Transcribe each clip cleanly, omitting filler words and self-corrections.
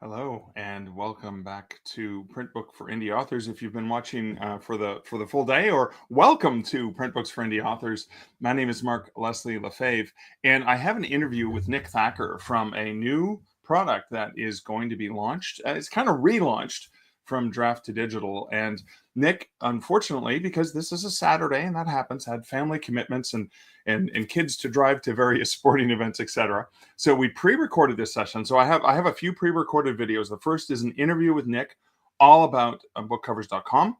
Hello and welcome back to Print Book for Indie Authors. If you've been watching for the full day, or welcome to Print Books for Indie Authors. My name is Mark Leslie Lefebvre, and I have an interview with Nick Thacker from a new product that is going to be launched. It's kind of relaunched from draft to digital. And Nick, unfortunately, because this is a Saturday and that happens, had family commitments and kids to drive to various sporting events, etc. So we pre-recorded this session. So I have a few pre-recorded videos. The first is an interview with Nick, all about bookcovers.com.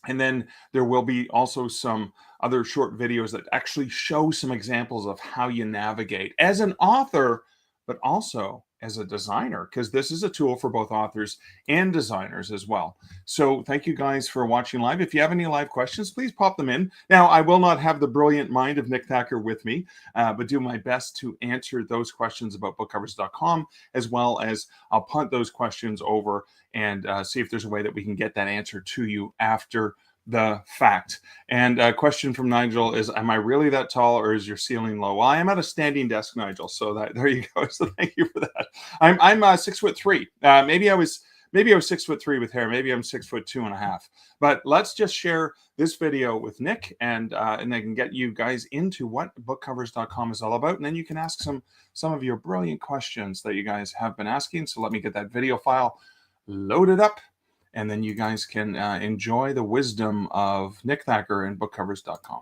And then there will be also some other short videos that actually show some examples of how you navigate as an author, but also as a designer, because this is a tool for both authors and designers as well. So thank you guys for watching live. If you have any live questions, please pop them in. Now, I will not have the brilliant mind of Nick Thacker with me, but do my best to answer those questions about bookcovers.com, as well as I'll punt those questions over and see if there's a way that we can get that answer to you after the fact. And a question from Nigel is, am I really that tall, or is your ceiling low? Well, I am at a standing desk, Nigel, so there you go. So thank you for that. I'm 6'3". Maybe I was 6'3" with hair. Maybe I'm 6'2.5". But let's just share this video with Nick, and I can get you guys into what bookcovers.com is all about, and then you can ask some of your brilliant questions that you guys have been asking. So let me get that video file loaded up, and then you guys can enjoy the wisdom of Nick Thacker and bookcovers.com.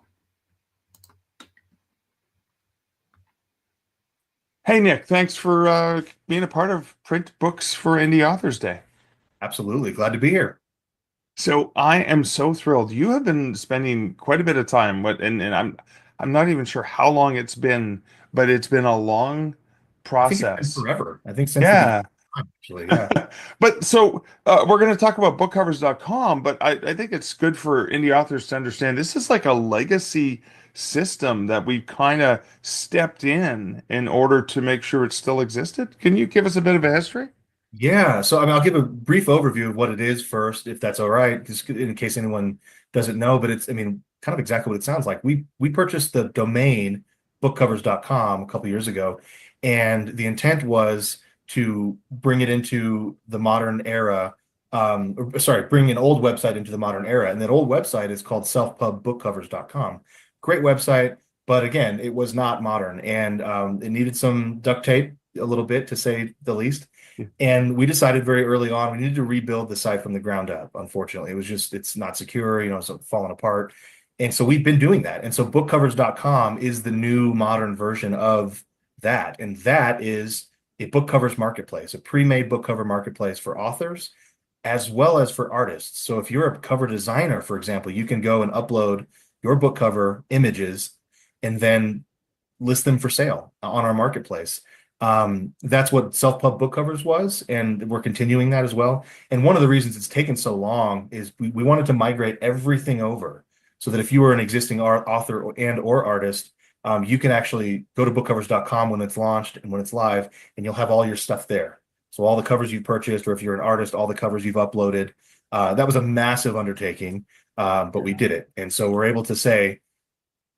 Hey, Nick, thanks for being a part of Print Books for Indie Authors Day. Absolutely. Glad to be here. So I am so thrilled. You have been spending quite a bit of time, and I'm not even sure how long it's been, but it's been a long process. I think it's been forever. I think since yeah. Actually, yeah. But so we're going to talk about bookcovers.com, but I think it's good for indie authors to understand this is like a legacy system that we've kind of stepped in order to make sure it still existed. Can you give us a bit of a history? Yeah. So, I'll give a brief overview of what it is first, if that's all right, just in case anyone doesn't know, but it's, kind of exactly what it sounds like. We purchased the domain bookcovers.com a couple years ago, and the intent was to bring it into the modern era. Bring an old website into the modern era. And that old website is called selfpubbookcovers.com. Great website, but again, it was not modern, and it needed some duct tape a little bit, to say the least. Yeah. And we decided very early on we needed to rebuild the site from the ground up. Unfortunately, it's not secure, it's falling apart. And so we've been doing that. And so bookcovers.com is the new modern version of that. And that is a book covers marketplace, a pre-made book cover marketplace for authors as well as for artists. So if you're a cover designer, for example, you can go and upload your book cover images and then list them for sale on our marketplace. That's what Self-Pub Book Covers was, and we're continuing that as well. And one of the reasons it's taken so long is we wanted to migrate everything over, so that if you were an existing author or artist, you can actually go to bookcovers.com when it's launched and when it's live, and you'll have all your stuff there. So all the covers you've purchased, or if you're an artist, all the covers you've uploaded. That was a massive undertaking, but we did it. And so we're able to say,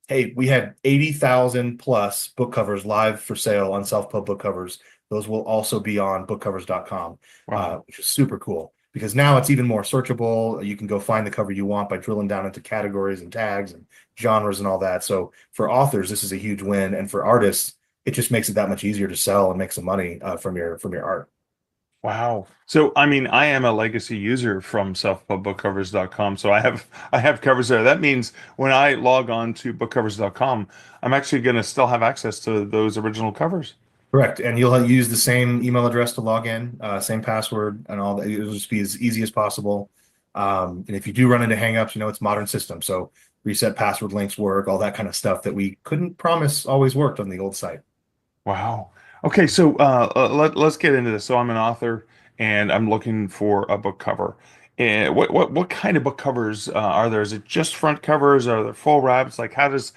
hey, we had 80,000 plus book covers live for sale on Self-Pub Book Covers. Those will also be on bookcovers.com, Wow. which is super cool, because now it's even more searchable. You can go find the cover you want by drilling down into categories and tags and genres and all that. So for authors, this is a huge win. And for artists, it just makes it that much easier to sell and make some money from your art. Wow. So, I am a legacy user from selfpubbookcovers.com. So I have covers there. That means when I log on to bookcovers.com, I'm actually going to still have access to those original covers. Correct. And you'll use the same email address to log in, same password and all that. It'll just be as easy as possible. And if you do run into hangups, it's a modern system. So reset password links work, all that kind of stuff that we couldn't promise always worked on the old site. Wow. Okay, so let's get into this. So I'm an author, and I'm looking for a book cover. And what kind of book covers are there? Is it just front covers? Are there full wraps? Like how is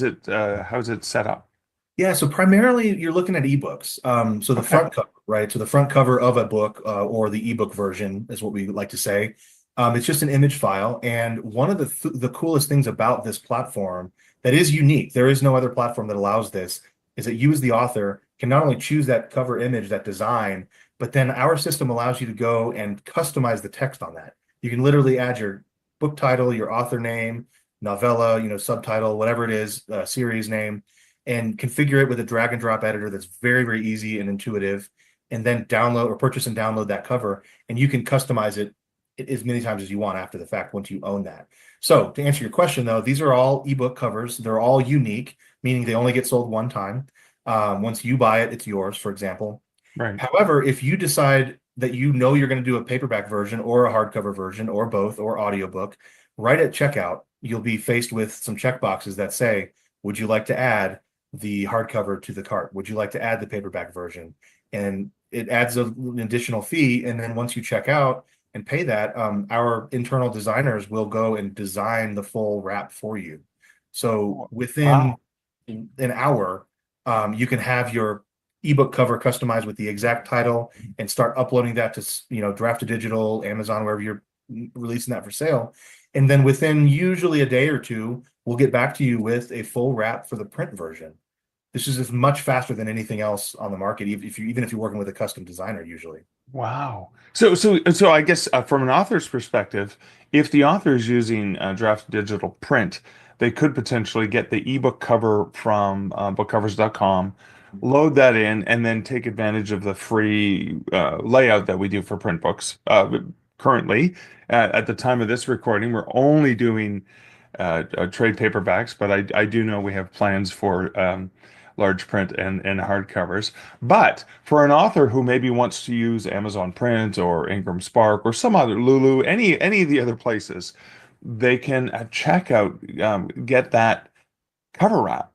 it set up? Yeah, so primarily you're looking at ebooks. So the front cover, right? So the front cover of a book, or the ebook version is what we like to say. It's just an image file. And one of the coolest things about this platform that is unique, there is no other platform that allows this, is that you as the author can not only choose that cover image, that design, but then our system allows you to go and customize the text on that. You can literally add your book title, your author name, novella, subtitle, whatever it is, series name, and configure it with a drag and drop editor that's very, very easy and intuitive, and then download or purchase and download that cover, and you can customize it as many times as you want after the fact once you own that. So to answer your question, though, these are all ebook covers. They're all unique, meaning they only get sold one time. Once you buy it, it's yours, for example. Right. However, if you decide that you're going to do a paperback version or a hardcover version or both or audiobook, right at checkout, you'll be faced with some checkboxes that say, would you like to add the hardcover to the cart? Would you like to add the paperback version? And it adds an additional fee. And then once you check out and pay that, our internal designers will go and design the full wrap for you. So within an hour, you can have your ebook cover customized with the exact title and start uploading that to Draft to Digital, Amazon, wherever you're releasing that for sale. And then within usually a day or two, we'll get back to you with a full wrap for the print version. This is much faster than anything else on the market, even if you're working with a custom designer usually. Wow. So I guess from an author's perspective, if the author is using Draft Digital Print, they could potentially get the ebook cover from bookcovers.com, load that in, and then take advantage of the free layout that we do for print books. Currently, at the time of this recording, we're only doing trade paperbacks, but I do know we have plans for large print and hardcovers. But for an author who maybe wants to use Amazon Print or Ingram Spark or some other Lulu, any of the other places, they can at checkout get that cover wrap,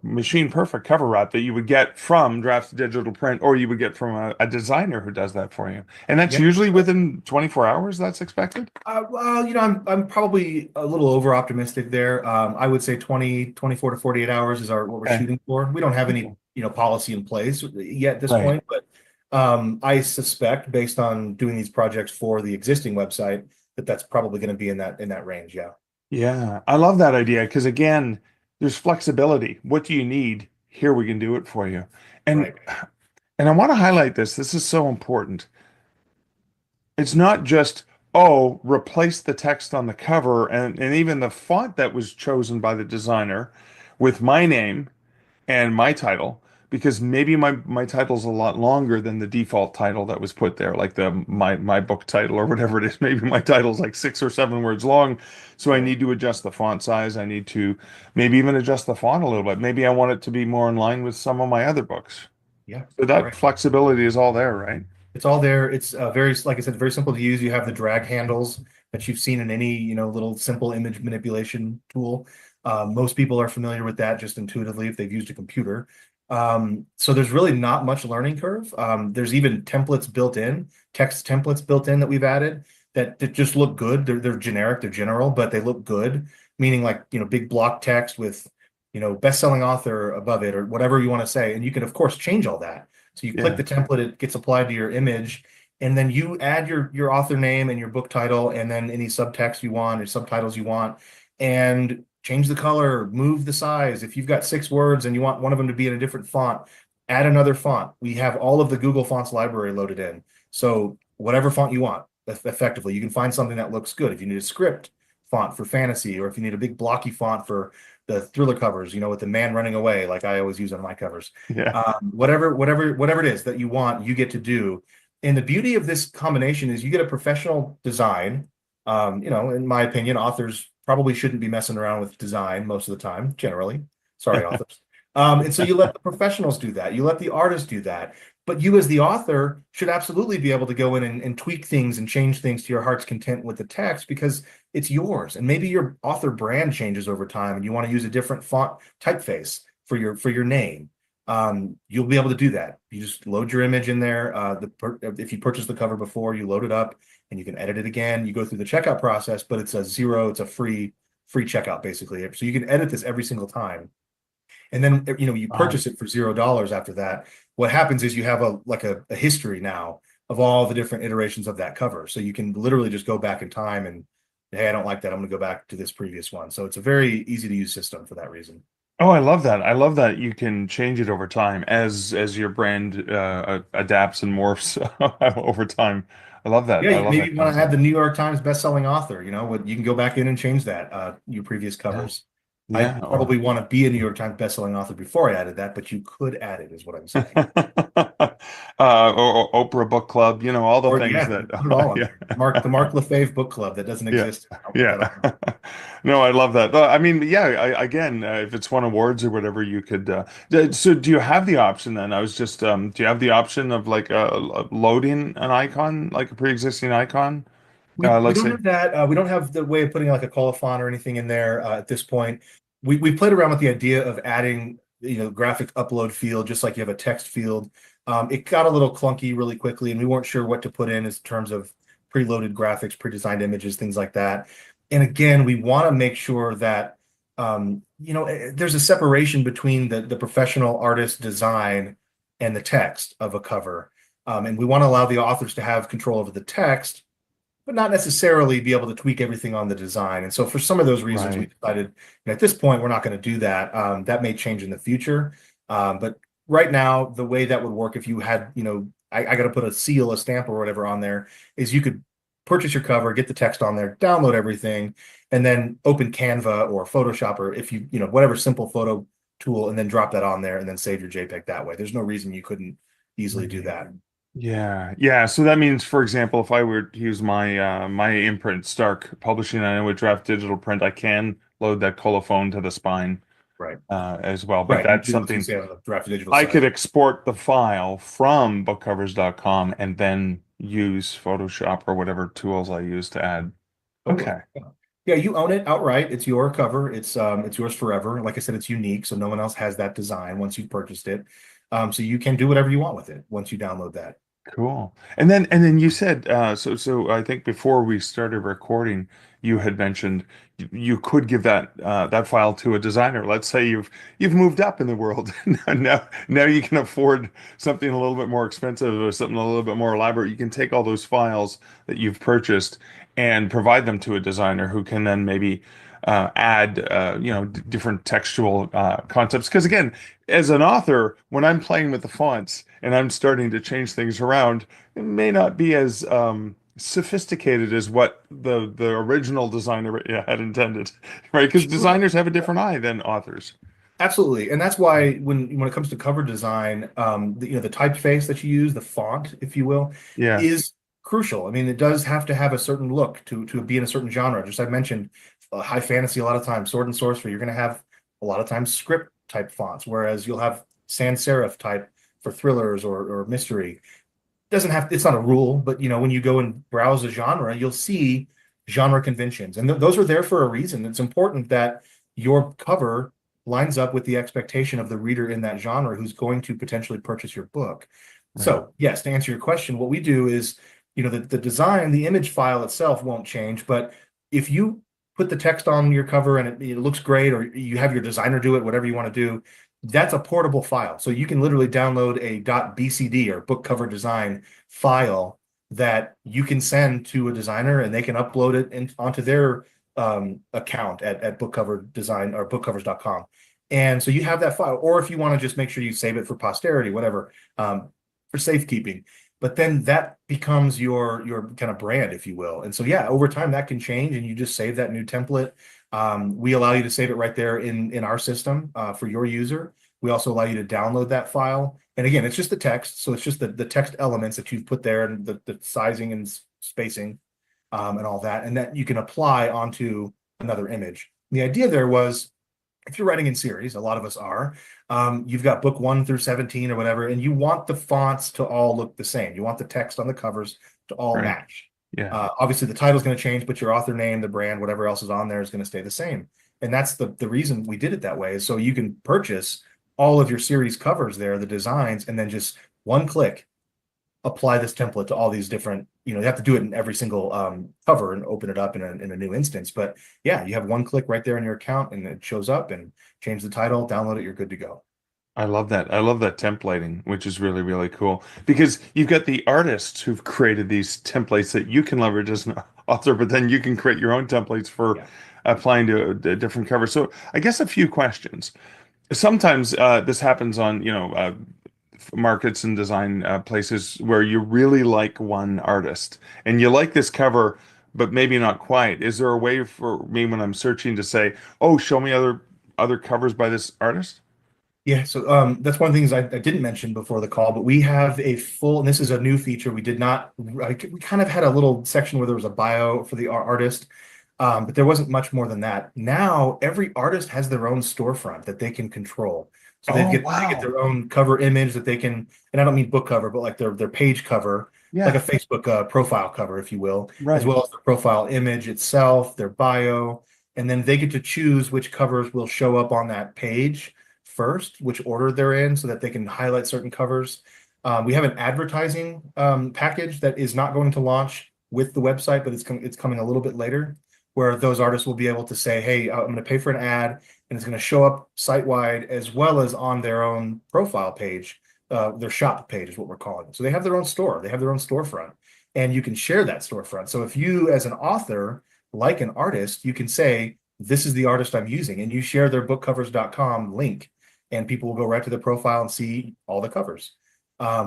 machine perfect cover wrap that you would get from Draft Digital Print, or you would get from a designer who does that for you. And that's usually within 24 hours that's expected. Well, I'm probably a little over optimistic there. I would say 24 to 48 hours is what we're shooting for. We don't have any, policy in place yet at this point, but I suspect based on doing these projects for the existing website that's probably going to be in that range. Yeah. Yeah. I love that idea because again, there's flexibility. What do you need? Here we can do it for you. And I want to highlight this. This is so important. It's not just, replace the text on the cover and even the font that was chosen by the designer with my name and my title, because maybe my title's a lot longer than the default title that was put there, like my book title or whatever it is. Maybe my title's like 6 or 7 words long, so I need to adjust the font size. I need to maybe even adjust the font a little bit. Maybe I want it to be more in line with some of my other books. Yeah. So that flexibility is all there, right? It's all there. It's very, like I said, very simple to use. You have the drag handles that you've seen in any, little simple image manipulation tool. Most people are familiar with that just intuitively if they've used a computer. So there's really not much learning curve. There's even templates built in, text templates built in that we've added that just look good. They're generic, they're general, but they look good, meaning like, big block text with, best-selling author above it or whatever you want to say. And you can, of course, change all that. So you click the template, it gets applied to your image, and then you add your author name and your book title, and then any subtext you want or subtitles you want, and change the color, move the size. If you've got 6 words and you want one of them to be in a different font, add another font. We have all of the Google Fonts library loaded in. So whatever font you want, effectively, you can find something that looks good. If you need a script font for fantasy, or if you need a big blocky font for the thriller covers, with the man running away, like I always use on my covers. Yeah. Whatever it is that you want, you get to do. And the beauty of this combination is you get a professional design. In my opinion, authors probably shouldn't be messing around with design most of the time, generally. Sorry, authors. And so you let the professionals do that. You let the artists do that. But you as the author should absolutely be able to go in and tweak things and change things to your heart's content with the text because it's yours. And maybe your author brand changes over time and you want to use a different font typeface for your name. You'll be able to do that. You just load your image in there. If you purchase the cover before, you load it up and you can edit it again. You go through the checkout process, but it's a free checkout basically. So you can edit this every single time. And then, you purchase it for $0 after that. What happens is you have a history now of all the different iterations of that cover. So you can literally just go back in time and, hey, I don't like that. I'm going to go back to this previous one. So it's a very easy to use system for that reason. Oh, I love that. I love that you can change it over time as your brand adapts and morphs over time. I love that. Yeah, I you love maybe that want to have concept. the New York Times best-selling author, what you can go back in and change that, your previous Yeah. covers. I Yeah. Or probably want to be a New York Times best-selling author before I added that, but you could add it, is what I'm saying. or Oprah Book Club, all the Or things yeah, that put it all on yeah. there. The Mark Lefebvre book club that doesn't Yeah. exist. I'll put Yeah. that on there. No, I love that. I mean, yeah, again, if it's won awards or whatever, you could so do you have the option then? I was just do you have the option of like loading an icon, like a pre-existing icon? We Let's don't say. have that. We don't have the way of putting like a colophon or anything in there at this point. We played around with the idea of adding, graphic upload field, just like you have a text field. It got a little clunky really quickly, and we weren't sure what to put in as terms of preloaded graphics, pre-designed images, things like that. And again, we want to make sure that there's a separation between the professional artist design and the text of a cover. And we want to allow the authors to have control over the text, but not necessarily be able to tweak everything on the design. And so for some of those reasons, we Right. decided, at this point, we're not going to do that. That may change in the future. But right now, the way that would work if you had, I got to put a seal, a stamp or whatever on there, is you could purchase your cover, get the text on there, download everything, and then open Canva or Photoshop, or if whatever simple photo tool, and then drop that on there and then save your JPEG that way. There's no reason you couldn't easily do Right. that. Yeah, yeah. So that means, for example, if I were to use my imprint, Stark Publishing, and I would draft digital print, I can load that colophone to the spine Right. as well. But Right. that's You can something say on the draft digital I could side. export the file from bookcovers.com and then use Photoshop or whatever tools I use to add. Totally. Okay, Yeah, you own it outright. It's your cover. It's yours forever. Like I said, it's unique, so no one else has that design once you've purchased it. So you can do whatever you want with it once you download that. cool. And then you said so I think before we started recording, you had mentioned you could give that file to a designer. Let's say you've moved up in the world. Now you can afford something a little bit more expensive or something a little bit more elaborate. You can take all those files that you've purchased and provide them to a designer who can then maybe add different textual concepts. Because again, as an author, when I'm playing with the fonts and I'm starting to change things around, it may not be as sophisticated as what the original designer had intended, right? Because Sure. designers have a different eye than authors. Absolutely. And that's why when it comes to cover design, the typeface that you use, the font, if you will, Yeah, is crucial. I mean, it does have to have a certain look to be in a certain genre. Just I mentioned high fantasy a lot of times, sword and sorcery, you're going to have a lot of times script type fonts, whereas you'll have sans serif type for thrillers or mystery. Doesn't have, it's not a rule, but when you go and browse a genre, you'll see genre conventions, and those are there for a reason. It's important that your cover lines up with the expectation of the reader in that genre who's going to potentially purchase your book. right. So yes, to answer your question, what we do is, the design, the image file itself won't change, but if you put the text on your cover and it looks great, or you have your designer do it, whatever you want to do, that's a portable file. So you can literally download a .bcd or book cover design file that you can send to a designer, and they can upload it onto their account at book cover design or bookcovers.com. And so you have that file, or if you want to just make sure you save it for posterity, whatever, for safekeeping. But then that becomes your kind of brand, if you will. And so yeah, over time that can change, and you just save that new template. We allow you to save it right there in our system for your user. We also allow you to download that file. And again, it's just the text. So it's just the text elements that you've put there, and the sizing and spacing and all that. And that you can apply onto another image. The idea there was, if you're writing in series, a lot of us are, you've got book 1 through 17 or whatever, and you want the fonts to all look the same. You want the text on the covers to all Right. match. Yeah. Obviously, the title's going to change, but your author name, the brand, whatever else is on there is going to stay the same. And that's the reason we did it that way, is so you can purchase all of your series covers there, the designs, and then just one click apply this template to all these different, you have to do it in every single cover and open it up in a new instance. But yeah, you have one click right there in your account, and it shows up, and change the title, download it, you're good to go. I love that. I love that templating, which is really, really cool because you've got the artists who've created these templates that you can leverage as an author, but then you can create your own templates for Yeah. applying to a different cover. So I guess a few questions. Sometimes this happens on, markets and design places where you really like one artist and you like this cover, but maybe not quite. Is there a way for me when I'm searching to say, "Oh, show me other covers by this artist"? Yeah, so that's one of the things I didn't mention before the call, but we have a full, and this is a new feature. We did not, like, we kind of had a little section where there was a bio for the artist, but there wasn't much more than that. Now, every artist has their own storefront that they can control. So Oh, they get wow. their own cover image that they can, and I don't mean book cover, but like their page cover, like a Yeah, Facebook profile cover, if you will, as right. well as the profile image itself, their bio, and then they get to choose which covers will show up on that page first, which order they're in, so that they can highlight certain covers. We have an advertising package that is not going to launch with the website, but it's coming a little bit later, where those artists will be able to say, "Hey, I'm going to pay for an ad, and it's going to show up site wide as well as on their own profile page, their shop page is what we're calling it." So they have their own store, they have their own storefront, and you can share that storefront. So if you, as an author, like an artist, you can say, "This is the artist I'm using," and you share their bookcovers.com link, and people will go right to the profile and see all the covers.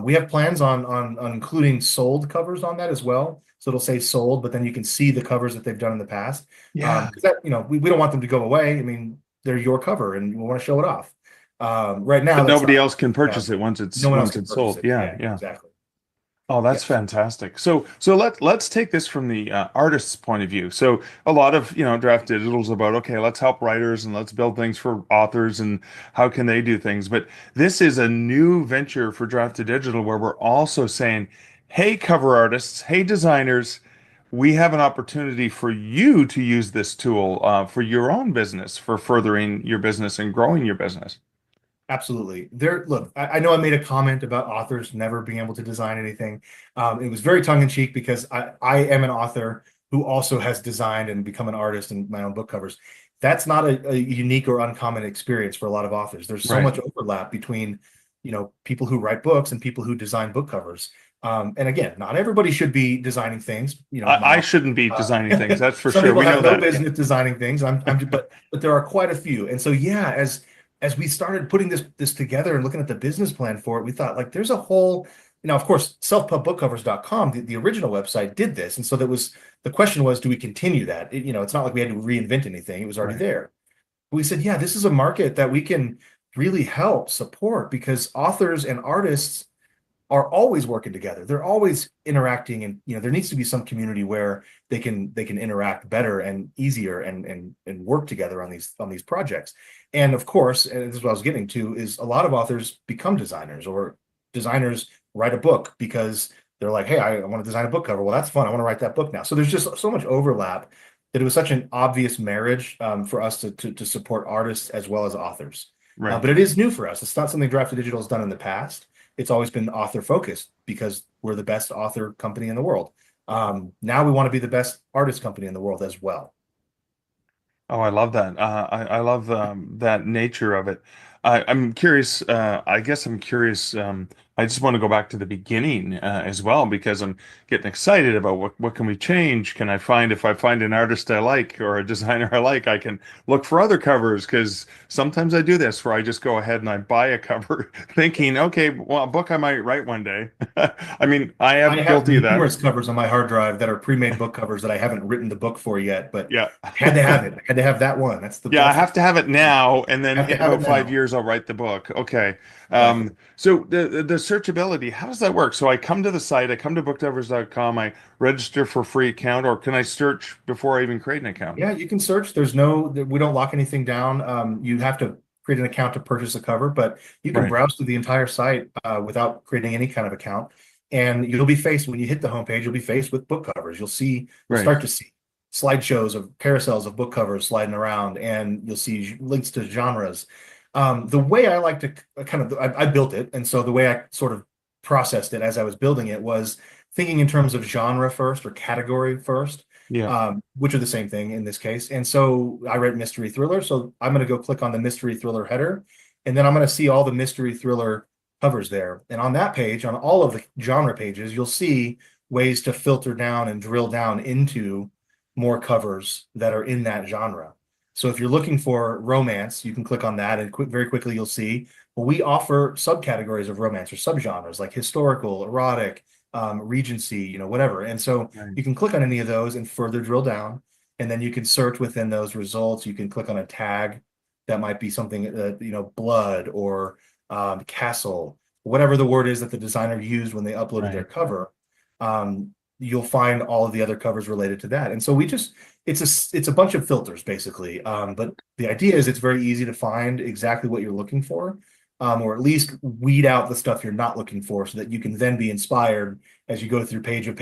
We have plans on including sold covers on that as well. So it'll say sold, but then you can see the covers that they've done in the past. Yeah. Because that, we don't want them to go away. I mean, they're your cover and we want to show it off. Right now, But that's nobody not, else can yeah, purchase it no one else once can it's purchase sold. it. Yeah, Yeah, yeah. exactly. Oh, that's Yes. fantastic. So let's take this from the artist's point of view. So a lot of, Draft Digital is about, okay, let's help writers and let's build things for authors and how can they do things. But this is a new venture for Draft Digital where we're also saying, hey, cover artists, hey, designers, we have an opportunity for you to use this tool for your own business, for furthering your business and growing your business. Absolutely. Look, I know I made a comment about authors never being able to design anything. It was very tongue in cheek because I am an author who also has designed and become an artist in my own book covers. That's not a unique or uncommon experience for a lot of authors. There's so Right. much overlap between, people who write books and people who design book covers. And again, not everybody should be designing things, I shouldn't be designing things, that's for some sure. people We know have no that. business designing things. But there are quite a few. And so, yeah, as we started putting this together and looking at the business plan for it, we thought, like, there's a whole, of course, selfpubbookcovers.com, the original website, did this. And so the question was, do we continue that? It's not like we had to reinvent anything. It was already Right. there. We said, yeah, this is a market that we can really help support, because authors and artists are always working together. They're always interacting, and there needs to be some community where they can interact better and easier and work together on these projects. And of course, and this is what I was getting to, is a lot of authors become designers, or designers write a book because they're like, "Hey, I want to design a book cover. Well, that's fun. I want to write that book now." So there's just so much overlap that it was such an obvious marriage, for us to support artists as well as authors. Right. But it is new for us. It's not something Drafted Digital has done in the past. It's always been author focused because we're the best author company in the world. Now we want to be the best artist company in the world as well. Oh, I love that. I love that nature of it. I'm curious. I guess I'm curious. I just want to go back to the beginning as well because I'm getting excited about what can we change? Can I find if I find an artist I like or a designer I like, I can look for other covers because sometimes I do this where I just go ahead and I buy a cover thinking, okay, well, a book I might write one day. I mean, I I am have guilty of that. numerous covers on my hard drive that are pre-made book covers that I haven't written the book for yet, but Yeah. I had to have it. I had to have that one. Yeah, I That's the have to have it now, and then have to in have it about five now. years, I'll write the book. Okay. Exactly. So the searchability, how does that work? So I come to the site, I come to bookcovers.com, I register for a free account, or can I search before I even create an account? Yeah, you can search. We don't lock anything down. You have to create an account to purchase a cover, but you can Right. browse through the entire site without creating any kind of account. And you'll be faced, when you hit the homepage, you'll be faced with book covers. You'll Right. start to see slideshows of carousels of book covers sliding around, and you'll see links to genres. The way I like to I built it, and so the way I sort of processed it as I was building it was thinking in terms of genre first, or category first, Yeah. which are the same thing in this case. And so I read mystery thriller. So I'm going to go click on the mystery thriller header, and then I'm going to see all the mystery thriller covers there. And on that page, on all of the genre pages, you'll see ways to filter down and drill down into more covers that are in that genre. So if you're looking for romance, you can click on that, and very quickly you'll see, well, we offer subcategories of romance or subgenres like historical, erotic, Regency, whatever. And so Right. you can click on any of those and further drill down, and then you can search within those results. You can click on a tag that might be something, blood or castle, whatever the word is that the designer used when they uploaded their Right. cover. You'll find all of the other covers related to that. And so it's a bunch of filters basically. But the idea is it's very easy to find exactly what you're looking for, or at least weed out the stuff you're not looking for, so that you can then be inspired as you go through page of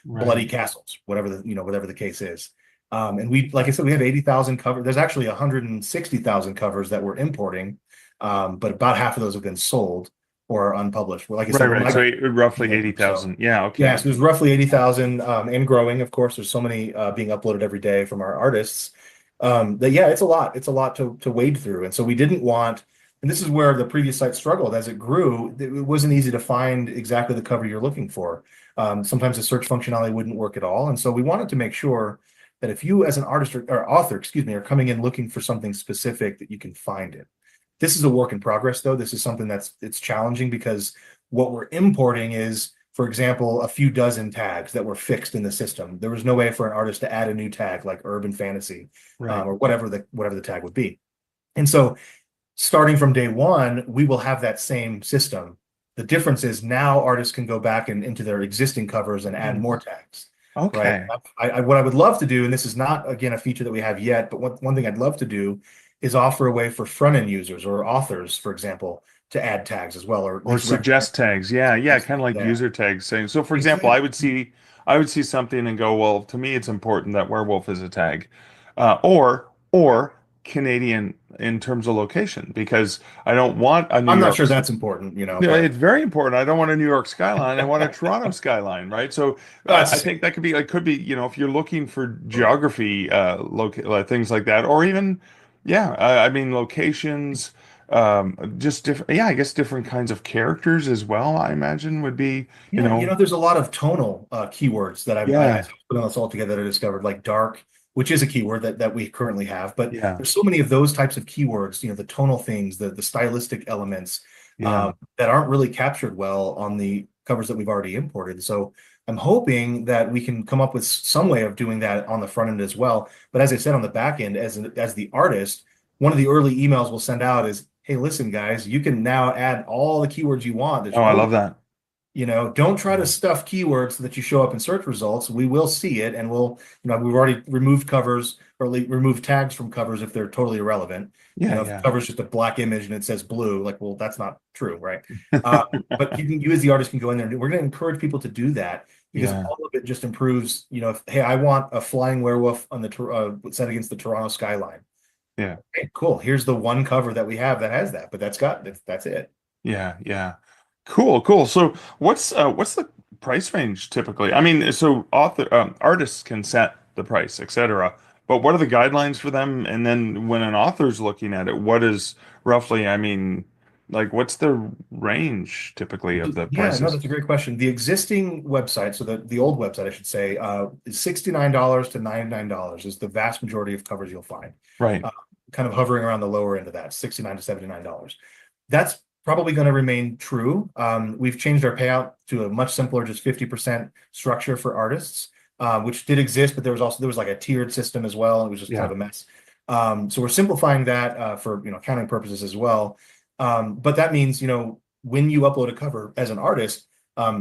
bloody Right. castles, whatever the case is. And like I said, we have 80,000 covers. There's actually 160,000 covers that we're importing, but about half of those have been sold or unpublished. Well, like I Right. said, Right. So roughly so 80,000. Yeah. yeah, Okay. so there's roughly 80,000, and growing. Of course, there's so many being uploaded every day from our artists, that yeah, it's a lot. It's a lot to wade through. And so we didn't want, and this is where the previous site struggled as it grew. It wasn't easy to find exactly the cover you're looking for. Sometimes the search functionality wouldn't work at all. And so we wanted to make sure that if you as an artist or author, excuse me, are coming in looking for something specific, that you can find it. This is a work in progress, though. This is something it's challenging, because what we're importing is, for example, a few dozen tags that were fixed in the system. There was no way for an artist to add a new tag like urban fantasy, Right. or whatever the tag would be. And so starting from day one, we will have that same system. The difference is now artists can go back and into their existing covers and add more tags. Right. Okay. What I would love to do, and this is not, again, a feature that we have yet, but one thing I'd love to do is offer a way for front-end users or authors, for example, to add tags as well, or at Or least suggest tags. Yeah, yeah, kind of like yeah, user tags saying. So for example, exactly. I would see something and go, well, to me it's important that werewolf is a tag. Or Canadian in terms of location, because I don't want a New I'm not York. sure that's important, Yeah, but it's very important. I don't want a New York skyline. I want a Toronto skyline, right? So I that's think that could be, it could be, if you're looking for geography, things like that, or even, yeah, I mean, locations, just different, yeah, I guess different kinds of characters as well, I imagine would be, yeah, there's a lot of tonal keywords that I yeah, put on this all together that I discovered, like dark, which is a keyword that we currently have, but yeah, there's so many of those types of keywords, the tonal things, the stylistic elements, yeah. that aren't really captured well on the covers that we've already imported. So I'm hoping that we can come up with some way of doing that on the front end as well. But as I said, on the back end, as the artist, one of the early emails we'll send out is, hey, listen, guys, you can now add all the keywords you want. There's Oh, I no, love that. don't try to Yeah, stuff keywords so that you show up in search results. We will see it, and we've already removed covers, or removed tags from covers if they're totally irrelevant. yeah, If the yeah. cover's just a black image and it says blue, like, well, that's not true, right? Uh, but you as the artist can go in there, and we're going to encourage people to do that, because Yeah. all of it just improves. If, hey, I want a flying werewolf on set against the Toronto skyline. Yeah. Okay, cool. Here's the one cover that we have that has that, but that's it. Yeah, yeah. Cool, cool. So what's the price range typically? I mean, so artists can set the price, etc. But what are the guidelines for them? And then when an author's looking at it, what is roughly, I mean, like what's the range typically of the Yeah, no, prices? that's a great question. The existing website, so the old website, I should say, is $69 to $99 is the vast majority of covers you'll find. Right. Uh, Kind of hovering around the lower end of that, $69 to $79. That's probably going to remain true. We've changed our payout to a much simpler, just 50% structure for artists, which did exist, but there was like a tiered system as well. It was just kind of Yeah. a mess. So we're simplifying that for accounting purposes as well. But that means when you upload a cover as an artist,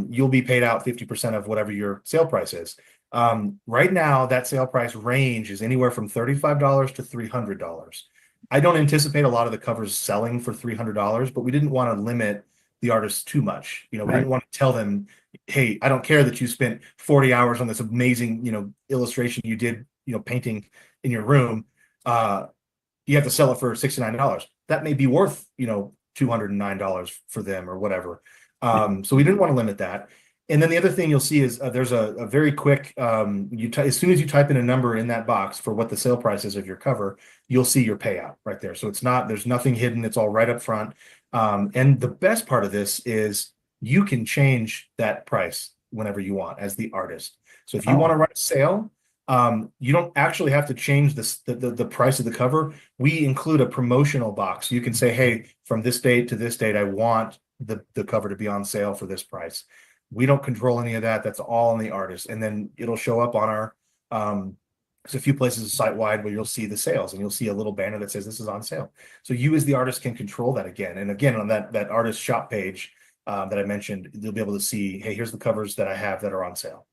you'll be paid out 50% of whatever your sale price is. Right now, that sale price range is anywhere from $35 to $300. I don't anticipate a lot of the covers selling for $300, but we didn't want to limit the artists too much. We Right. didn't want to tell them, hey, I don't care that you spent 40 hours on this amazing, illustration you did, painting in your room. You have to sell it for $69. That may be worth, $209 for them or whatever. Yeah. So we didn't want to limit that. And then the other thing you'll see is there's a very quick, as soon as you type in a number in that box for what the sale price is of your cover, you'll see your payout right there. So there's nothing hidden. It's all right up front. And the best part of this is you can change that price whenever you want as the artist. So if you want Oh, to run a sale, You don't actually have to change the price of the cover. We include a promotional box. You can say, hey, from this date to this date, I want the cover to be on sale for this price. We don't control any of that. That's all on the artist. And then it'll show up on our there's a few places site-wide where you'll see the sales, and you'll see a little banner that says this is on sale. So you as the artist can control that again. And again, on that artist shop page that I mentioned, you'll be able to see, hey, here's the covers that I have that are on sale.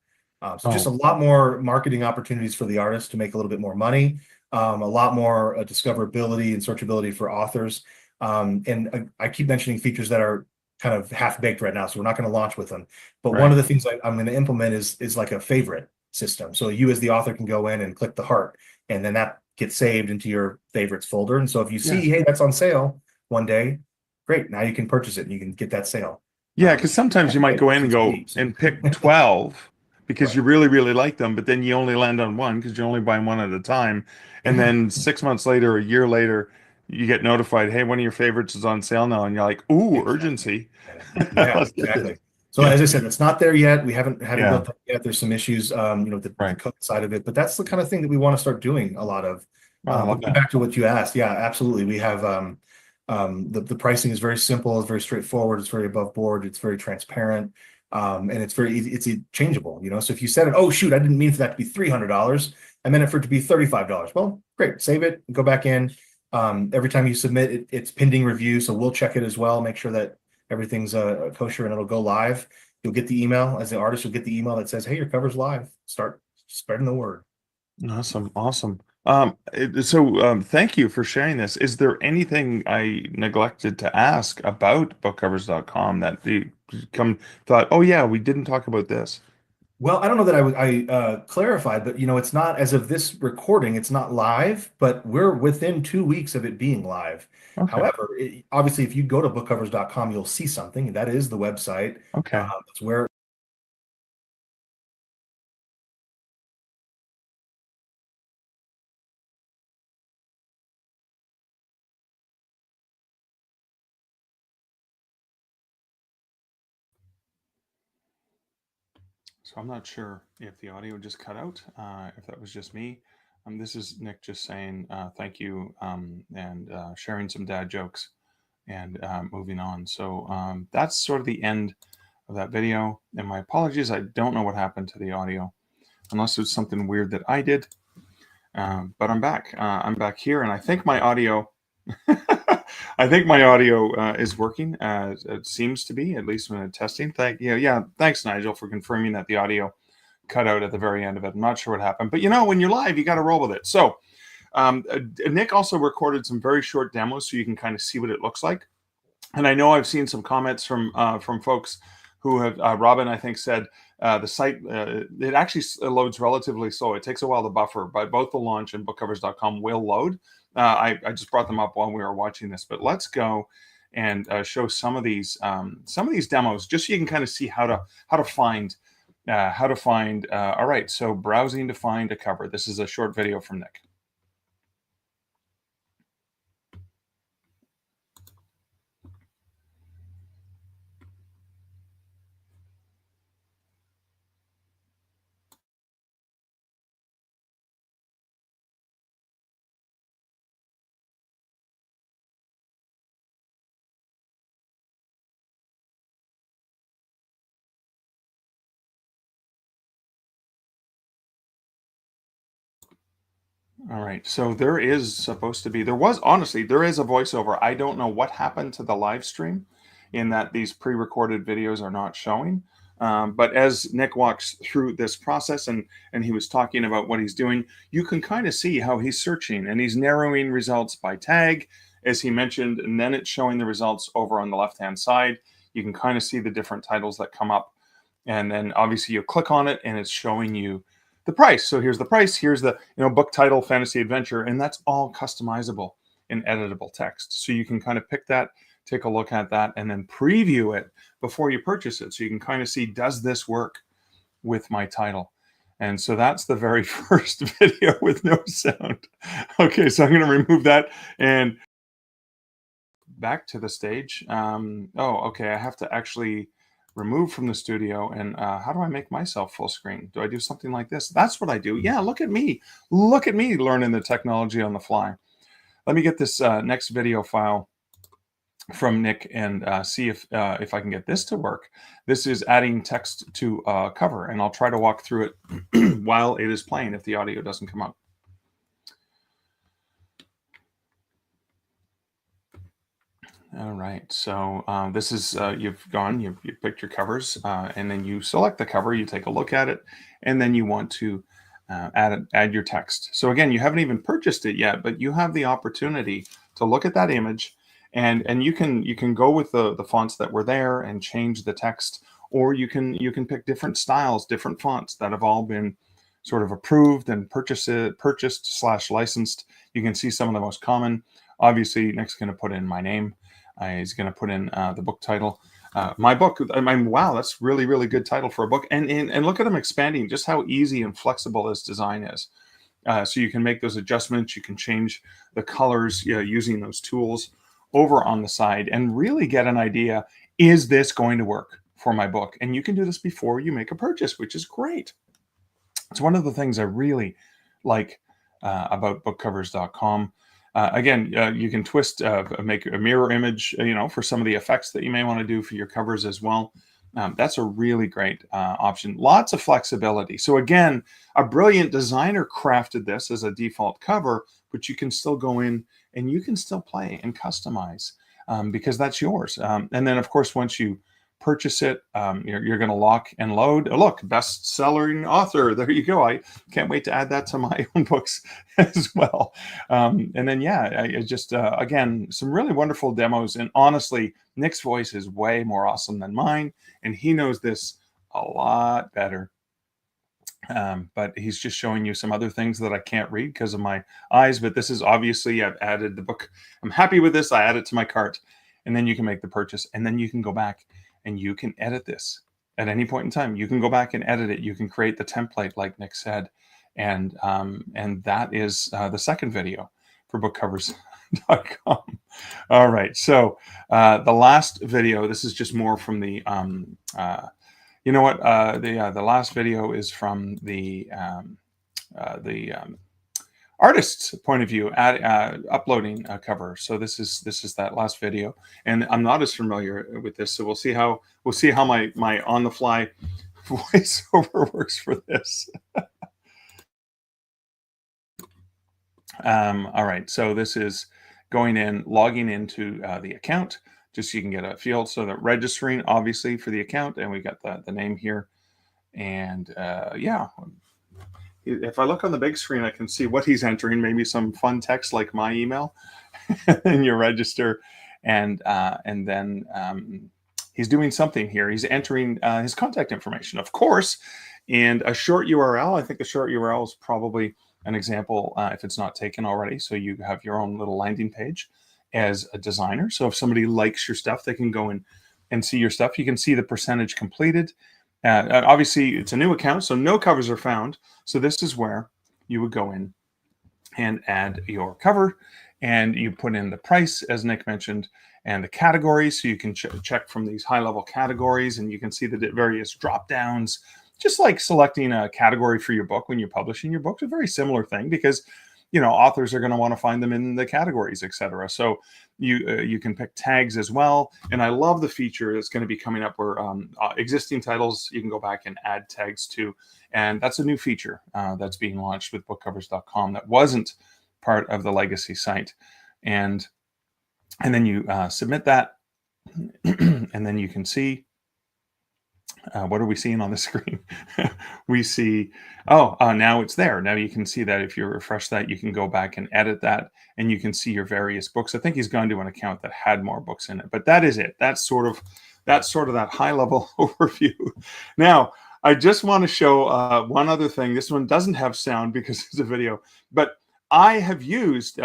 So just a lot more marketing opportunities for the artist to make a little bit more money, a lot more discoverability and searchability for authors. And I keep mentioning features that are kind of half-baked right now, so we're not going to launch with them. But one of the things I'm going to implement is like a favorite system. So you as the author can go in and click the heart, and then that gets saved into your favorites folder. And so if you see, hey, that's on sale one day, great. Now you can purchase it and you can get that sale. Yeah, because sometimes you might go in and go and pick 12 because you really, really like them, but then you only land on one because you're only buying one at a time. And then 6 months later, a year later, you get notified, hey, one of your favorites is on sale now. And you're like, ooh, urgency. Yeah, exactly. So as I said, it's not there yet. We haven't built that yet. There's some issues, the code side of it, but that's the kind of thing that we want to start doing a lot of. Back to what you asked. Yeah, absolutely. We have the pricing is very simple, it's very straightforward, it's very above board, it's very transparent, and it's very easy, it's changeable. So if you said it, oh shoot, I didn't mean for that to be $300, I meant it for it to be $35. Well, great, save it, go back in. Every time you submit, it's pending review, so we'll check it as well, make sure that everything's kosher, and it'll go live. You'll get the email as the artist. You'll get the email that says, "Hey, your cover's live." Start spreading the word. Awesome. Thank you for sharing this. Is there anything I neglected to ask about bookcovers.com that you thought, oh yeah, we didn't talk about this? Well, I don't know that I clarified, but it's not, as of this recording, it's not live, but we're within 2 weeks of it being live. Okay. However, obviously, if you go to bookcovers.com, you'll see something. That is the website. Okay. That's where. So I'm not sure if the audio just cut out, if that was just me. This is Nick just saying thank you and sharing some dad jokes and moving on. So that's sort of the end of that video. And my apologies, I don't know what happened to the audio, unless it's something weird that I did. But I'm back. I'm back here, and I think my audio. I think my audio is working. It seems to be, at least when I'm testing. Thanks, Nigel, for confirming that the audio cut out at the very end of it. I'm not sure what happened, but when you're live, you got to roll with it. So, Nick also recorded some very short demos, so you can kind of see what it looks like. And I know I've seen some comments from folks who have. Robin, I think, said the site it actually loads relatively slow. It takes a while to buffer, but both the launch and bookcovers.com will load. I just brought them up while we were watching this, but let's go and show some of these demos, just so you can kind of see how to find. All right, so browsing to find a cover. This is a short video from Nick. All right, so there is a voiceover. I don't know what happened to the live stream in that these pre-recorded videos are not showing. But as Nick walks through this process and he was talking about what he's doing, you can kind of see how he's searching and he's narrowing results by tag, as he mentioned, and then it's showing the results over on the left-hand side. You can kind of see the different titles that come up. And then obviously you click on it and it's showing you the price. So here's the price, here's the book title, fantasy adventure, and that's all customizable in editable text. So you can kind of pick that, take a look at that, and then preview it before you purchase it. So you can kind of see, does this work with my title? And so that's the very first video with no sound. Okay, so I'm going to remove that and back to the stage. Okay, I have to actually remove from the studio, and how do I make myself full screen? Do I do something like this? That's what I do. Yeah, look at me learning the technology on the fly. Let me get this next video file from Nick and see if I can get this to work. This is adding text to cover, and I'll try to walk through it while it is playing if the audio doesn't come up. All right, so this is you've picked your covers, and then you select the cover, you take a look at it, and then you want to add your text. So again, you haven't even purchased it yet, but you have the opportunity to look at that image, and you can go with the fonts that were there and change the text, or you can pick different styles, different fonts that have all been sort of approved and purchased / licensed. You can see some of the most common. Obviously, Nick's going to put in my name. He's going to put in the book title. My book, I mean, wow, that's really, really good title for a book. And look at him expanding, just how easy and flexible his design is. So you can make those adjustments. You can change the colors using those tools over on the side and really get an idea, is this going to work for my book? And you can do this before you make a purchase, which is great. It's one of the things I really like about bookcovers.com. Again, you can twist, make a mirror image, for some of the effects that you may want to do for your covers as well. That's a really great option. Lots of flexibility. So again, a brilliant designer crafted this as a default cover, but you can still go in and you can still play and customize because that's yours. And then, of course, once you purchase it, you're going to lock and load. Look, best-selling author. There you go. I can't wait to add that to my own books as well. And then, yeah, I just, again, some really wonderful demos. And honestly, Nick's voice is way more awesome than mine. And he knows this a lot better. But he's just showing you some other things that I can't read because of my eyes. But this is obviously, I've added the book. I'm happy with this. I add it to my cart. And then you can make the purchase. And then you can go back and you can edit this at any point in time. You can go back and edit it. You can create the template, like Nick said. And that is the second video for bookcovers.com. All right. So the last video, this is just more from the, you know what? The last video is from the artist's point of view, uploading a cover. So this is that last video, and I'm not as familiar with this, so we'll see how my on the fly voiceover works for this. All right, so this is going in, logging into the account, just so you can get a field. So that registering obviously for the account, and we got the name here, and yeah. If I look on the big screen, I can see what he's entering, maybe some fun text like my email, and you register, and then he's doing something here. He's entering his contact information, of course, and a short URL. I think the short URL is probably an example if it's not taken already. So you have your own little landing page as a designer. So if somebody likes your stuff, they can go in and see your stuff. You can see the percentage completed. Obviously, it's a new account, so no covers are found. So this is where you would go in and add your cover, and you put in the price, as Nick mentioned, and the categories. So you can check from these high-level categories, and you can see the various drop-downs, just like selecting a category for your book when you're publishing your book. It's a very similar thing because, authors are going to want to find them in the categories, etc. So you can pick tags as well. And I love the feature that's going to be coming up where existing titles, you can go back and add tags to. And that's a new feature that's being launched with bookcovers.com that wasn't part of the legacy site. And then you submit that, and then you can see, what are we seeing on the screen? We see, now it's there. Now you can see that if you refresh that, you can go back and edit that, and you can see your various books. I think he's gone to an account that had more books in it, but that is it. That's sort of that high level overview. Now, I just want to show one other thing. This one doesn't have sound because it's a video, but I've used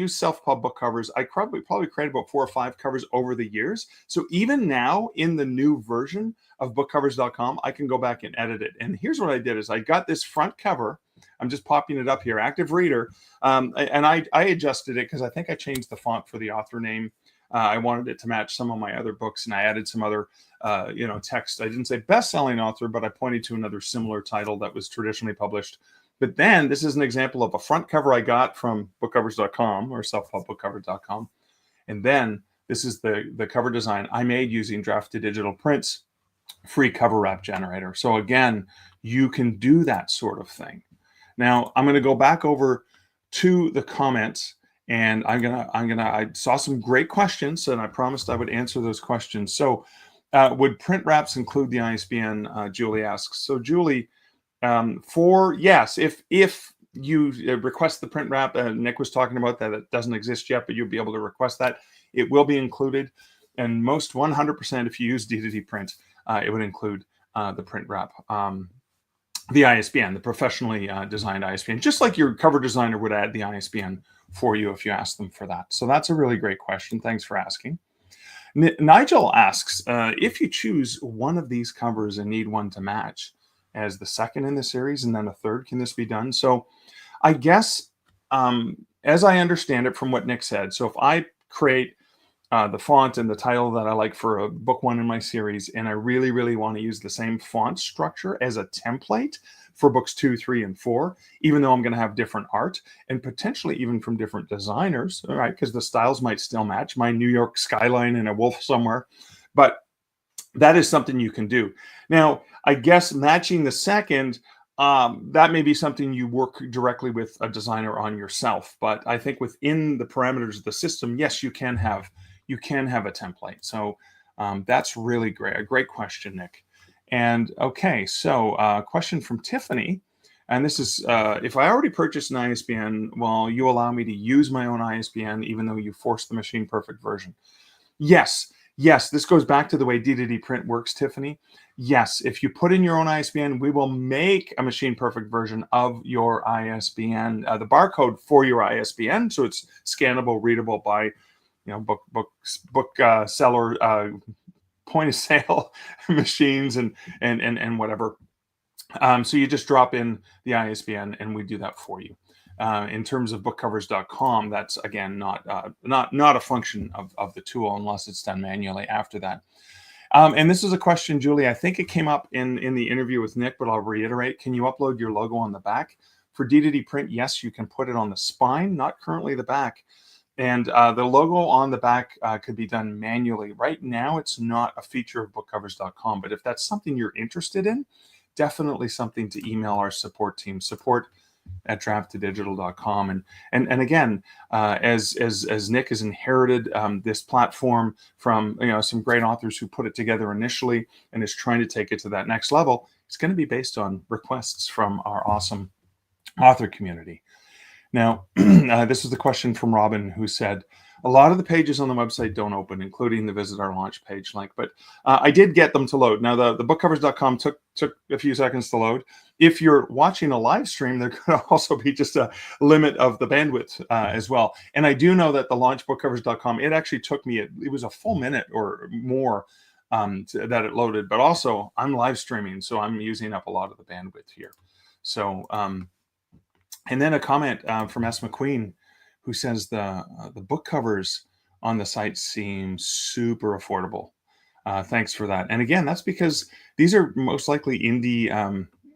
self-pub book covers. I probably created about 4 or 5 covers over the years. So even now in the new version of bookcovers.com, I can go back and edit it. And here's what I did is I got this front cover. I'm just popping it up here, Active Reader. And I adjusted it because I think I changed the font for the author name. I wanted it to match some of my other books, and I added some other text. I didn't say best-selling author, but I pointed to another similar title that was traditionally published. But then this is an example of a front cover I got from bookcovers.com or selfpublishedbookcover.com. And then this is the cover design I made using Draft to Digital Print's free cover wrap generator. So again, you can do that sort of thing. Now I'm going to go back over to the comments, and I saw some great questions, and I promised I would answer those questions. So would print wraps include the ISBN? Julie asks. So Julie, yes, if you request the print wrap, Nick was talking about that, it doesn't exist yet, but you'll be able to request that. It will be included, and most 100% if you use D2D print, it would include the print wrap, the ISBN, the professionally designed ISBN, just like your cover designer would add the ISBN for you if you ask them for that. So that's a really great question. Thanks for asking. Nigel asks, if you choose one of these covers and need one to match as the second in the series and then a third, can this be done? So I guess, as I understand it from what Nick said, so if I create the font and the title that I like for a book one in my series, and I really, really want to use the same font structure as a template for books 2, 3, and 4, even though I'm going to have different art and potentially even from different designers, all right, because the styles might still match, my New York skyline and a wolf somewhere, but that is something you can do. Now, I guess matching the second, that may be something you work directly with a designer on yourself, but I think within the parameters of the system, yes, you can have a template. So that's really great. A great question, Nick. And okay, so question from Tiffany. And this is, if I already purchased an ISBN, will you allow me to use my own ISBN even though you forced the machine perfect version? Yes, this goes back to the way D2D print works, Tiffany. Yes, if you put in your own ISBN, we will make a machine perfect version of your ISBN, the barcode for your ISBN, so it's scannable, readable by book seller, point of sale machines and whatever. So you just drop in the ISBN and we do that for you. In terms of bookcovers.com, that's again not a function of the tool unless it's done manually after that. And this is a question, Julie, I think it came up in the interview with Nick, but I'll reiterate. Can you upload your logo on the back? For D2D print, yes, you can put it on the spine, not currently the back. And the logo on the back could be done manually. Right now, it's not a feature of bookcovers.com, but if that's something you're interested in, definitely something to email our support team, support@drafttodigital.com. And again, as Nick has inherited this platform from some great authors who put it together initially and is trying to take it to that next level, it's going to be based on requests from our awesome author community. Now, this is the question from Robin, who said, a lot of the pages on the website don't open, including the Visit Our Launch page link, but I did get them to load. Now, the bookcovers.com took a few seconds to load. If you're watching a live stream, there could also be just a limit of the bandwidth as well. And I do know that the launch bookcovers.com, it actually took me, it was a full minute or more that it loaded, but also I'm live streaming, so I'm using up a lot of the bandwidth here. So, and then a comment from S. McQueen, who says the book covers on the site seem super affordable. Thanks for that. And again, that's because these are most likely indie,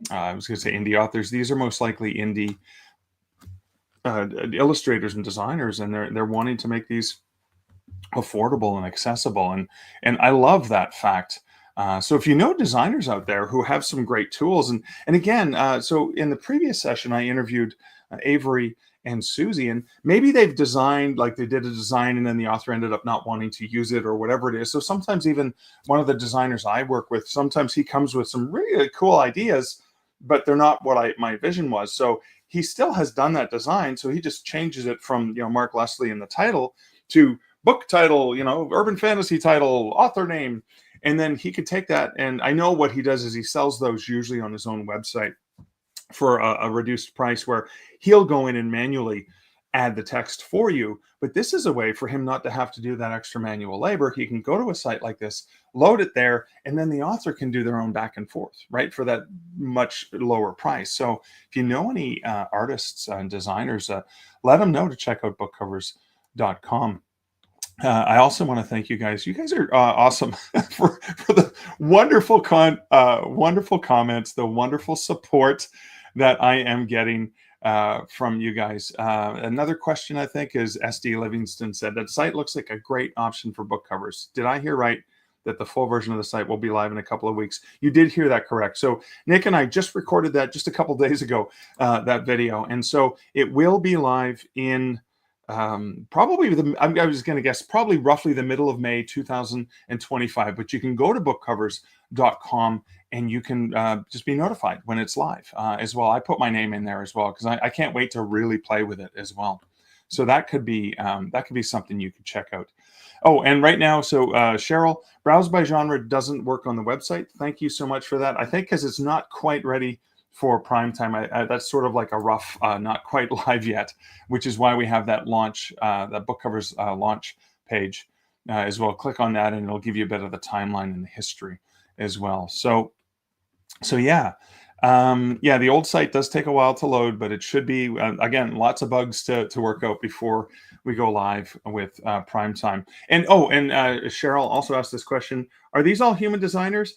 I was going to say indie authors. These are most likely indie illustrators and designers, and they're wanting to make these affordable and accessible. And I love that fact. So if you know designers out there who have some great tools, and again, so in the previous session, I interviewed Avery and Susie, and maybe they've designed, like they did a design and then the author ended up not wanting to use it or whatever it is. So sometimes even one of the designers I work with, sometimes he comes with some really cool ideas, but they're not what my vision was. So he still has done that design. So he just changes it from, Mark Leslie in the title to book title, urban fantasy title, author name. And then he could take that. And I know what he does is he sells those usually on his own website for a reduced price, where he'll go in and manually add the text for you. But this is a way for him not to have to do that extra manual labor. He can go to a site like this, load it there, and then the author can do their own back and forth, right, for that much lower price. So if you know any artists and designers, let them know to check out bookcovers.com. I also want to thank you guys. You guys are awesome for the wonderful comments, the wonderful support that I am getting from you guys. Another question I think is SD Livingston said that site looks like a great option for book covers. Did I hear right that the full version of the site will be live in a couple of weeks? You did hear that correct. So Nick and I just recorded that just a couple days ago, that video, and so it will be live in probably I was going to guess probably roughly the middle of May 2025. But you can go to bookcovers.com and you can just be notified when it's live as well. I put my name in there as well because I can't wait to really play with it as well. So that could be something you could check out. Oh, and right now, so Cheryl, browse by genre doesn't work on the website. Thank you so much for that. I think because it's not quite ready for prime time. That's sort of like a rough, not quite live yet, which is why we have that launch, that book covers launch page as well. Click on that and it'll give you a bit of the timeline and the history as well. So yeah. Yeah, the old site does take a while to load, but it should be, again, lots of bugs to work out before we go live with prime time. And Cheryl also asked this question: are these all human designers?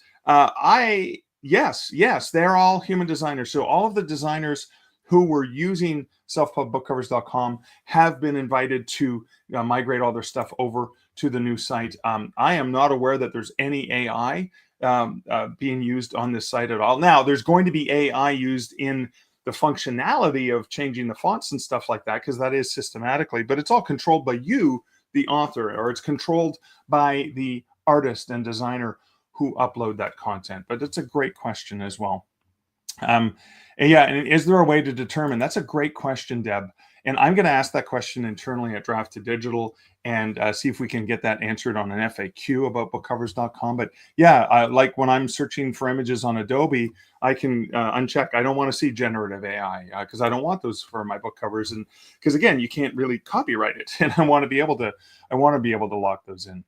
Yes, they're all human designers. So all of the designers who were using selfpublicbookcovers.com have been invited to migrate all their stuff over to the new site. I am not aware that there's any AI being used on this site at all. Now, there's going to be AI used in the functionality of changing the fonts and stuff like that, because that is systematically, but it's all controlled by you, the author, or it's controlled by the artist and designer who upload that content. But it's a great question as well. And is there a way to determine? That's a great question, Deb. And I'm going to ask that question internally at Draft to Digital and see if we can get that answered on an FAQ about bookcovers.com. But yeah, like when I'm searching for images on Adobe, I can uncheck. I don't want to see generative AI because I don't want those for my book covers. And because again, you can't really copyright it, and I want to be able to lock those in.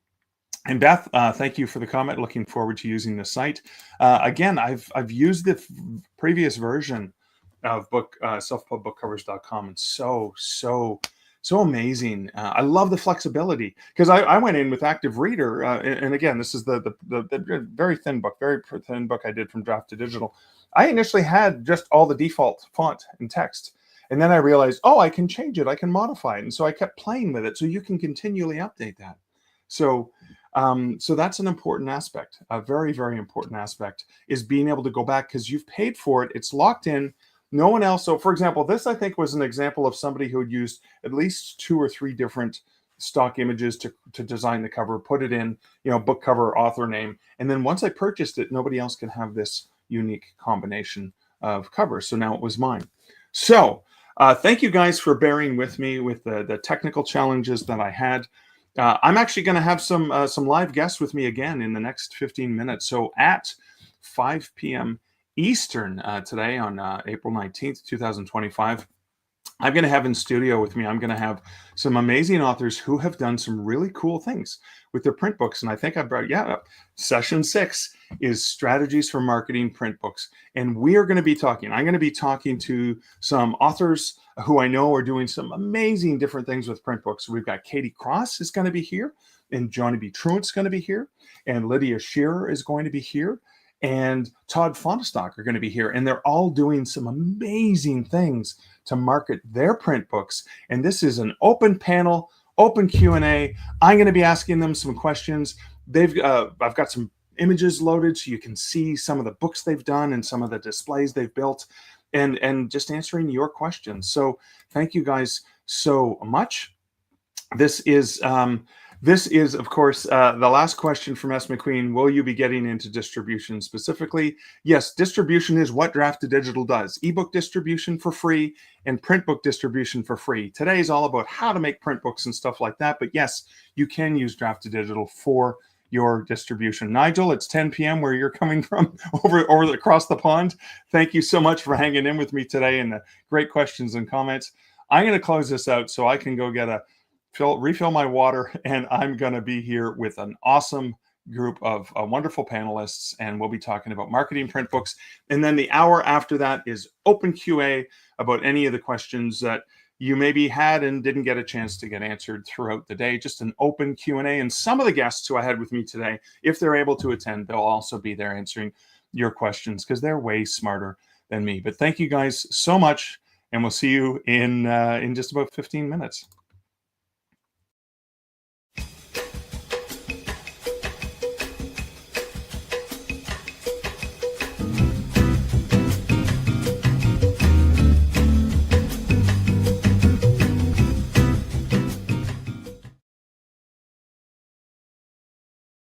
And Beth, thank you for the comment. Looking forward to using the site. Again, I've used the previous version of selfpubbookcovers.com, and so amazing. I love the flexibility because I went in with Active Reader, and again, this is the very thin book I did from Draft to Digital. I initially had just all the default font and text, and then I realized, oh, I can change it, I can modify it, and so I kept playing with it. So you can continually update that. So that's an important aspect, a very, very important aspect, is being able to go back because you've paid for it. It's locked in. No one else. So, for example, this I think was an example of somebody who had used at least 2 or 3 different stock images to design the cover, put it in, book cover, author name, and then once I purchased it, nobody else can have this unique combination of covers. So now it was mine. So thank you guys for bearing with me with the technical challenges that I had. I'm actually going to have some live guests with me again in the next 15 minutes. So at 5 p.m. Eastern today on April 19th, 2025, I'm going to have in studio with me, I'm going to have some amazing authors who have done some really cool things with their print books. And I think I brought, session 6 is strategies for marketing print books. And I'm going to be talking to some authors who I know are doing some amazing different things with print books. We've got Katie Cross is going to be here, and Johnny B. Truant's going to be here, and Lydia Shearer is going to be here, and Todd Fontestock are going to be here. And they're all doing some amazing things to market their print books. And this is an open panel, open Q&A. I'm going to be asking them some questions. I've got some images loaded so you can see some of the books they've done and some of the displays they've built, and just answering your questions. So thank you guys so much. This is, of course, the last question from S. McQueen. Will you be getting into distribution specifically? Yes, distribution is what Draft to Digital does. Ebook distribution for free and print book distribution for free. Today is all about how to make print books and stuff like that. But yes, you can use Draft to Digital for your distribution. Nigel, it's 10 p.m. where you're coming from over across the pond. Thank you so much for hanging in with me today and the great questions and comments. I'm going to close this out so I can go get refill my water, and I'm going to be here with an awesome group of wonderful panelists, and we'll be talking about marketing print books. And then the hour after that is open QA about any of the questions that you maybe had and didn't get a chance to get answered throughout the day. Just an open Q&A. And some of the guests who I had with me today, if they're able to attend, they'll also be there answering your questions because they're way smarter than me. But thank you guys so much, and we'll see you in just about 15 minutes.